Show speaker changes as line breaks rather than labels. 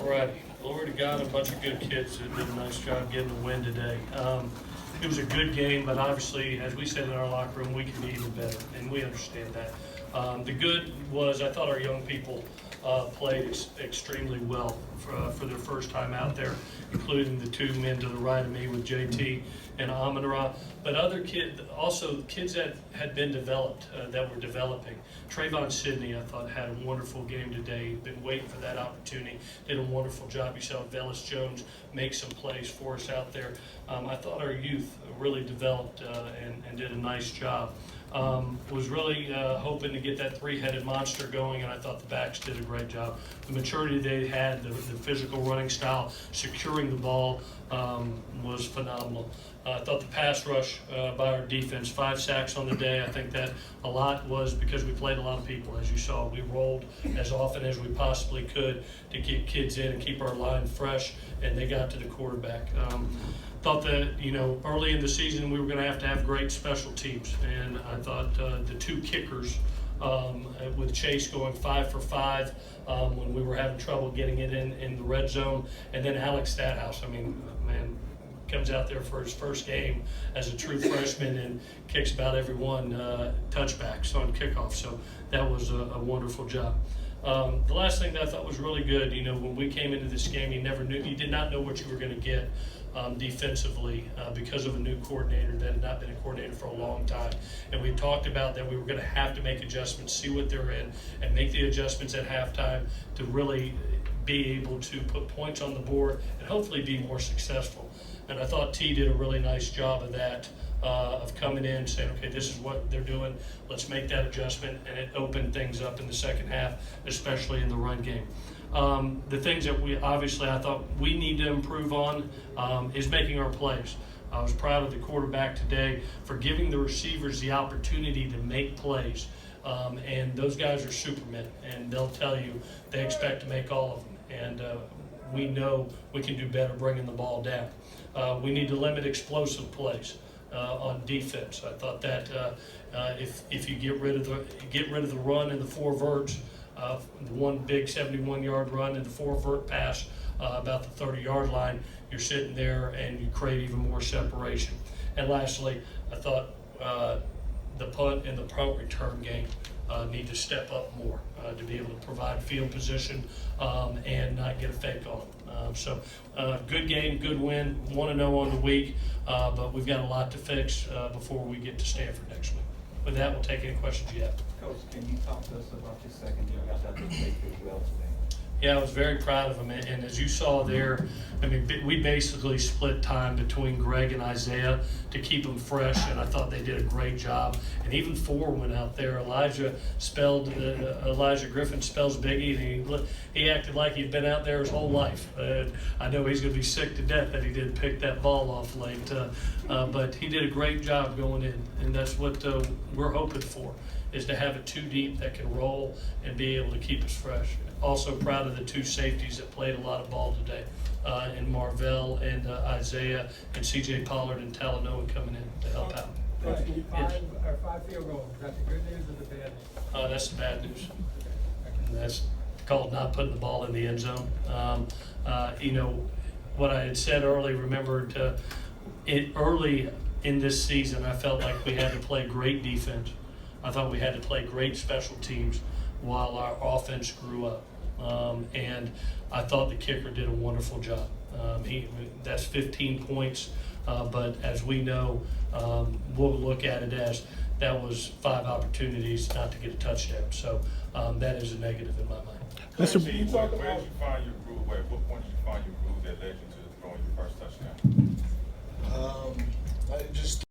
All right, glory to God, a bunch of good kids that did a nice job getting the win today. It was a good game, but obviously, as we said in our locker room, we can be even better, and we understand that. The good was I thought our young people played extremely well for their first time out there, including the two men to the right of me with JT and Amon-Ra, but other kids, also kids that had been developed, that were developing. Trayvon Sidney, I thought, had a wonderful game today. Been waiting for that opportunity. Did a wonderful job. You saw Velus Jones make some plays for us out there. I thought our youth really developed and did a nice job. Was really hoping to get that three-headed monster going, and I thought the backs did a great job. The maturity they had, the physical running style, securing the ball was phenomenal. I thought the pass rush by our defense, 5 sacks on the day. I think that a lot was because we played a lot of people. As you saw, we rolled as often as we possibly could to get kids in and keep our line fresh, and they got to the quarterback. Thought that, early in the season we were going to have great special teams, and I thought the two kickers with Chase going 5 for 5 when we were having trouble getting it in the red zone, and then Alex Stathouse, comes out there for his first game as a true freshman and kicks about every one touchbacks on kickoff, so that was a wonderful job. The last thing that I thought was really good, when we came into this game, you did not know what you were going to get defensively because of a new coordinator that had not been a coordinator for a long time. And we talked about that we were going to have to make adjustments, see what they're in, and make the adjustments at halftime to really be able to put points on the board and hopefully be more successful. And I thought T did a really nice job of that, of coming in and saying, okay, this is what they're doing, let's make that adjustment, and it opened things up in the second half, especially in the run game. The things that I thought we need to improve on is making our plays. I was proud of the quarterback today for giving the receivers the opportunity to make plays. And those guys are supermen, and they'll tell you they expect to make all of them. And we know we can do better bringing the ball down. We need to limit explosive plays on defense. I thought that if you get rid of the run and the 4 verts, the one big 71-yard run and the 4 vert pass about the 30-yard line, you're sitting there and you create even more separation. And lastly, I thought the punt and the punt return game need to step up more to be able to provide field position and not get a fake on them. Good game, good win, 1-0 on the week, but we've got a lot to fix before we get to Stanford next week. With that, we'll take any questions you have.
Coach, can you talk to us about your secondary? I thought they played pretty well today.
Yeah, I was very proud of them, and as you saw there, we basically split time between Greg and Isaiah to keep them fresh, and I thought they did a great job. And even 4 went out there. Elijah Griffin spells Biggie, and he acted like he'd been out there his whole life. I know he's going to be sick to death that he didn't pick that ball off late, but he did a great job going in, and that's what we're hoping for, is to have it 2 deep that can roll and be able to keep us fresh. Also proud of the 2 safeties that played a lot of ball today, in Marvell and Isaiah, and C.J. Pollard and Talanoa coming in to help out.
Coach, 5 field goals, is that the good news or the bad news?
That's the bad news. And that's called not putting the ball in the end zone. What I had said early, early in this season, I felt like we had to play great defense. I thought we had to play great special teams while our offense grew up. And I thought the kicker did a wonderful job. That's 15 points, but as we know, we'll look at it as that was 5 opportunities not to get a touchdown. So that is a negative in my mind.
Mr.
Where did you find your groove?